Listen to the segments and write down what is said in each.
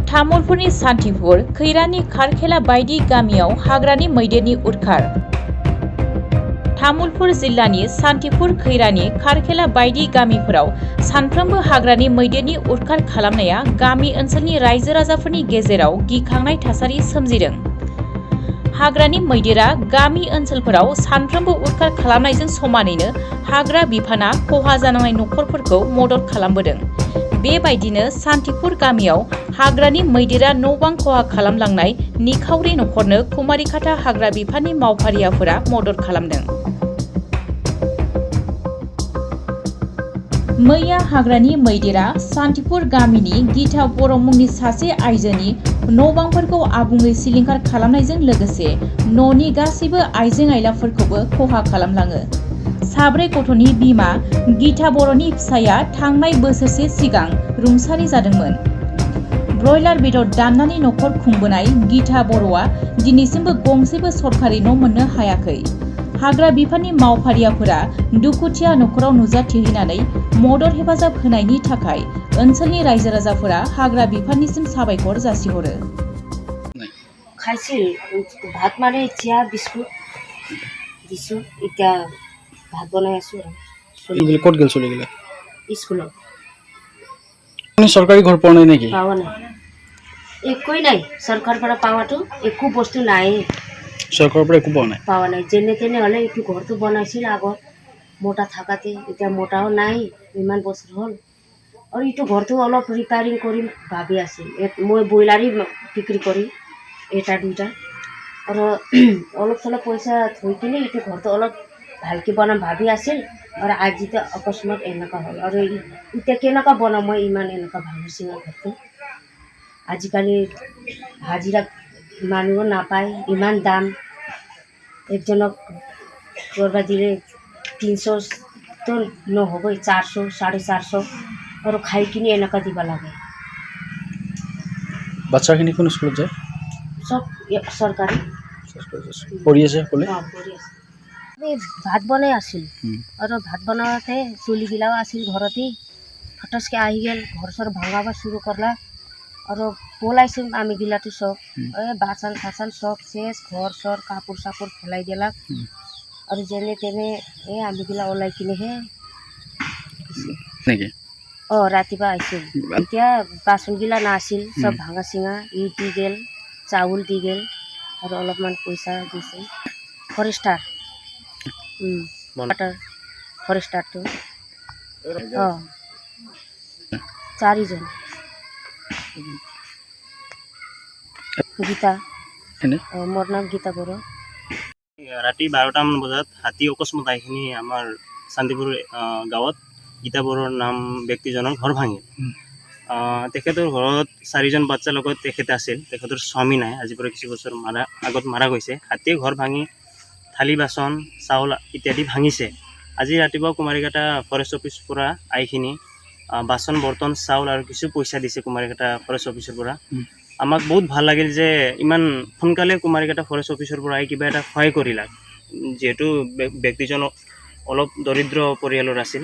तामुलपुरनि सान्थिपुर खैरानि खारखेला बायदि गामियाव हाग्रानि मैदेरनि उदखार। तामुलपुर जिल्लानि सान्थिपुर खैरानि खारखेला बायदि गामिफोराव सानफ्रोमबो हाग्रानि मैदेरनि उदखार खालामनाया गामि ओनसोलनि रायजो राजाफोरनि गेजेराव गिखांनाय थासारि सोमजिदों। हाग्रानि मैदेरा गामि ओनसोलफोराव सानफ्रोमबो उदखार खालामनायजों समानैनो हाग्रा बिफाना खहा जानांनाय नखरफोरखौ मदद खालामबोदों। बेबायदिनो सान्थिपुर गामियाव हाग्रानि मैदेरा न'-बां खहा खालामलांनाय निखावरि नखरनो कुमारिखाटा हाग्रा बिफाननि मावफारियाफोरा मदद खालामदों। मैया हाग्रानि मैदेरा सान्थिपुर गामिनि गीता बर' मुंनि सासे आइजोनि न'-बांफोरखौ आबुङै सिलिंखार खालामनायजों लोगोसे न'नि गासैबो आइजें-आइलाफोरखौबो खहा खालामलाङो। साब्रै गथ'नि बिमा गीता बर'नि फिसाया थांनाय बोसोरसे सिगां रुंसारि जादोंमोन। ब्रयलार बेदर दाननानै नखर खुंबोनाय गीता बर'आ दिनैसिमबो गंसेबो सरखारि न' मोननो हायाखै। हाग्रा बिफाननि मावफारियाफोरा दुखुथिया नखराव नुजाथिहैनानै मदद हेफाजाब होनायनि थाखाय ओनसोलनि रायजो राजाफोरा हाग्रा बिफाननिसिम साबायखर जासिहरो। খাইছিল ভাত মানে চিয়া বিস্কুট দিছো এতিয়া ভাত বনাই আছো আৰু ক'ত গেল চলি গেলে স্কুলত চৰকাৰী ঘৰ পোৱা নাই নেকি? পাৱা নাই, একোই নাই। চৰকাৰৰ পৰা পাৱাটো একো বস্তু নাই, চৰকাৰৰ পৰা একো পাৱা নাই। যেনে তেনে হ'লে এইটো ঘৰটো বনাইছিল আগত মোটা থাকাতে, এতিয়া মোটাও নাই, ইমান বছৰ হ'ল। আৰু এইটো ঘৰটো অলপ ৰিপেয়াৰিং কৰিম ভাবি আছিল। মই ব্ৰইলাৰেই বিক্ৰী কৰিম এটা দুটা, আৰু অলপ চলপ পইচা থৈ কিনে এইটো ঘৰটো অলপ ভালকৈ বনাম ভাবি আছিল। আৰু আজি এতিয়া অকস্মাত এনেকুৱা হ'ল, আৰু এতিয়া কেনেকুৱা বনাম মই ইমান এনেকুৱা ভাঙি চিঙা ঘৰটো। আজিকালি হাজিৰা মানুহ নাপায়, ইমান দাম। একজনক কৰিব দিলে 300তো নহ'বই, 400 450, আৰু খাই কিনি এনেকুৱা দিব লাগে। বাচ্চাখিনি কোন স্কুলত যায়? চব চৰকাৰী পঢ়ি আছে সকলোৱে? পঢ়ি আছে। আমি ভাত বনাই আছিল, আৰু ভাত বনাওঁতে চুলিগিলাও আছিল ঘৰতে। ফটচকৈ আহি গ'ল, ঘৰ চৰ ভাঙাব শুৰু কৰলা, আৰু পলাইছোঁ আমিগিলাটো চব। বাচন চাচন চব চেচ, ঘৰ চৰ কাপোৰ চাপোৰ পেলাই দিলাক, আৰু যেনে তেনে আমিগিলা ওলাই কিনেহে নেকি? ৰাতিপুৱা আহিছিল। এতিয়া বাচনগিলা নাছিল, চব ভাঙা চিঙা। ই দি গ'ল, চাউল দি গ'ল, আৰু অলপমান পইচা দিছিল। ফৰেষ্টাৰ ফৰেষ্টাৰটো 4জন। গীতা, মোৰ নাম গীতা বড়ো। ৰাতি 12টামান বজাত হাতী অকস্মাত আহি আমাৰ শান্তিপুৰ গাঁৱত গীতা বড়োৰ নাম ব্যক্তিজনৰ ঘৰ ভাঙিল। তেখেতৰ ঘৰত 4জন বাচ্চাৰ লগত তেখেত আছিল। তেখেতৰ স্বামী নাই, আজিৰ পৰা কিছু বছৰ আগত মাৰা গৈছে। হাতীয়ে ঘৰ ভাঙি থালি বাচন চাউল ইত্যাদি ভাঙিছে। আজি ৰাতিপুৱা কুমাৰিঘাটা ফৰেষ্ট অফিচৰ পৰা আইখিনি বাচন বৰ্তন চাউল আৰু কিছু পইচা দিছে কুমাৰিঘাটা ফৰেষ্ট অফিচৰ পৰা। আমাক বহুত ভাল লাগিল যে ইমান সোনকালে কুমাৰিঘাটা ফৰেষ্ট অফিচৰ পৰা কিবা এটা সহায় কৰিলা, যিহেতু ব্যক্তিজন অলপ দৰিদ্ৰ পৰিয়ালৰ আছিল।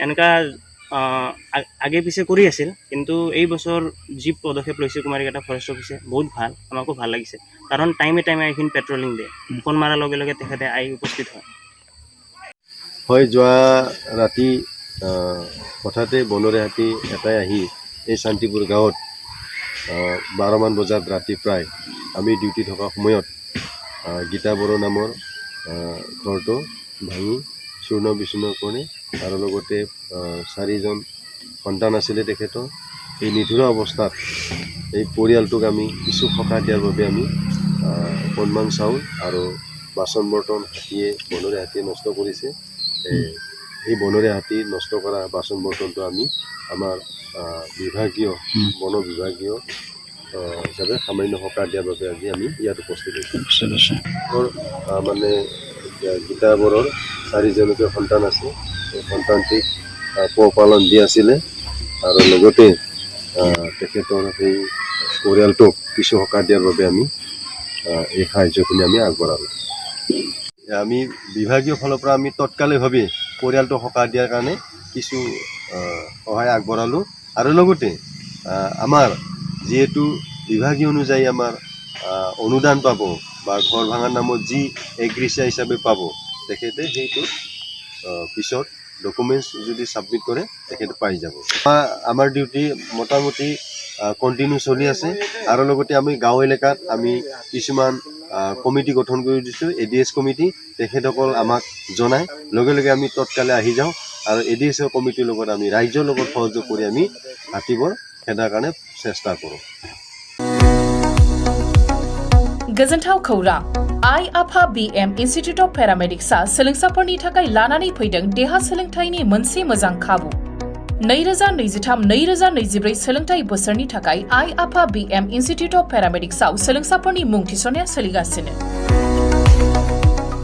এনেকুৱা আগে পিছে কৰি আছিল, কিন্তু এই বছৰ যি পদক্ষেপ লৈছে কুমাৰিঘাটা ফৰেষ্ট অফিচে বহুত ভাল, আমাকো ভাল লাগিছে। কাৰণ টাইমে টাইমে এইখিনি পেট্ৰলিং দিয়ে, ফোন মাৰাৰ লগে লগে তেখেতে আহি উপস্থিত হয়। যোৱা ৰাতি হঠাতে বনৰীয়া হাতী এটাই আহি এই শান্তিপুৰ গাঁৱত 12মান বজাত ৰাতি প্ৰায় আমি ডিউটি থকা সময়ত গীতা বড়ো নামৰ ঘৰটো ভাঙি চূৰ্ণ বিচূৰ্ণ কৰে, আৰু লগতে 4জন সন্তান আছিলে তেখেতৰ। এই নিথুৰা অৱস্থাত এই পৰিয়ালটোক আমি কিছু সকাহ দিয়াৰ বাবে আমি অকণমান চাউল আৰু বাচন বৰ্তন বনৰীয়া হাতীয়ে নষ্ট কৰিছে। এই বনৰীয়া হাতী নষ্ট কৰা বাচন বৰ্তনটো আমি আমাৰ বিভাগীয় বন বিভাগীয় হিচাপে সামান্য সকাহ দিয়াৰ বাবে আজি আমি ইয়াত উপস্থিত হৈছোঁ। মানে গীতা বড়োৰ 4জনকৈ সন্তান আছে, এই সন্তানটিক পোহপালন দি আছিলে, আৰু লগতে তেখেতৰ সেই পৰিয়ালটোক কিছু সকাহ দিয়াৰ বাবে আমি এই সাহায্যখিনি আমি আগবঢ়ালোঁ। আমি বিভাগীয় ফালৰ পৰা আমি তৎকালীনভাৱে পৰিয়ালটো সকাহ দিয়াৰ কাৰণে কিছু সহায় আগবঢ়ালোঁ, আৰু লগতে আমাৰ যিহেতু বিভাগীয় অনুযায়ী আমাৰ অনুদান পাব বা ঘৰ ভাঙাৰ নামত যি এগ্ৰিচিয়া হিচাপে পাব তেখেতে সেইটো পিছত ডকুমেণ্টছ যদি ছাবমিট কৰে তেখেতে পাই যাব। আমাৰ ডিউটি মোটামুটি কণ্টিনিউ চলি আছে আৰু লগতে আমি গাঁও এলেকাত আমি কিছুমান কমিটি গঠন কৰি দিছোঁ, ADS কমিটি। তেখেতসকল আমাক জনায়, লগে লগে আমি তৎকালে আহি যাওঁ আৰু ADS কমিটিৰ লগত আমি ৰাইজৰ লগত সহযোগ কৰি আমি হাতীবোৰ খেদাৰ কাৰণে চেষ্টা কৰোঁ। गोजोनथाव खौरां आइ आफा BM इन्स्टिट्यूट अफ पेरामेडिक्सआ सोलोंसाफोरनि थाखाय लानानै फैदों देहा सोलोंथाइनि मोनसे मोजां खाबु। 2023-2024 सोलोंथाइ बोसोरनि थाखाय आइ आफा BM इन्स्टिट्यूट अफ पेरामेडिक्सआव सोलोंसाफोरनि मुं थिसननाया सोलिगासिनो।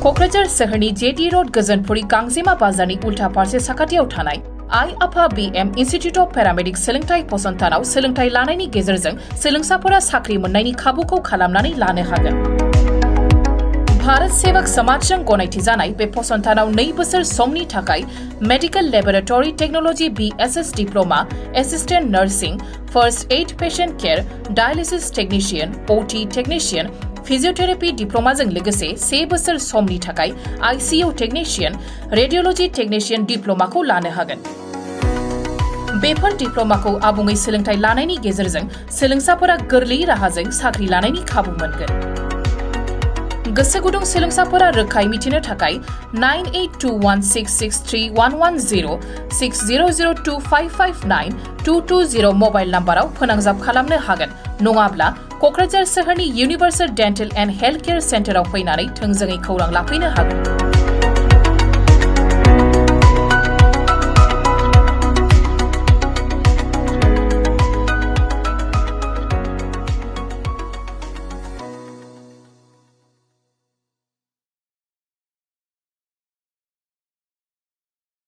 क'क्राझार सोहोरनि JD रोड गोजोनपुरी गांजेमा बाजारनि उल्था फारसे साखाथियाव थानाय आइ आफा BM इन्स्टिट्यूट अफ पेरामेडिक्स सोलोंथाइ फसंथानाव सोलोंथाइ लानायनि गेजेरजों सोलोंसाफोरा साख्रि मोननायनि खाबुखौ खालामनानै लानो हागोन। भारत सेवक समाजजों गनायथि जानाय बे फसंथानाव 2 बोसोर समनि थाखाय medical laboratory technology BSS diploma, assistant nursing, first aid patient care, dialysis technician, OT technician, physiotherapy डिप्लोमाजों लोगोसे 3 बोसोर समनि थाखाय ICU टेक्निशियन, रेडियोलॉजी टेक्निशियन डिप्लोमाखौ लानो हागोन। बेफोर डिप्लोमाखौ आबुङै सोलोंथाइ लानायनि गेजेरजों सोलोंसाफोरा गोरलै राहाजों साख्रि लानायनि खाबु मोनगोन। गोसो गुदुं सोलोंसाफोरा रोखायै मिथिनो थाखाय 9821663110 6002559220 मबाइल नाम्बाराव फोनांजाब खालामनो हागोन, नङाब्ला क'क्राझार सोहोरनि universal dental and health care सेन्टाराव फैनानै थोंजोङै खौरां लाफैनो हागोन।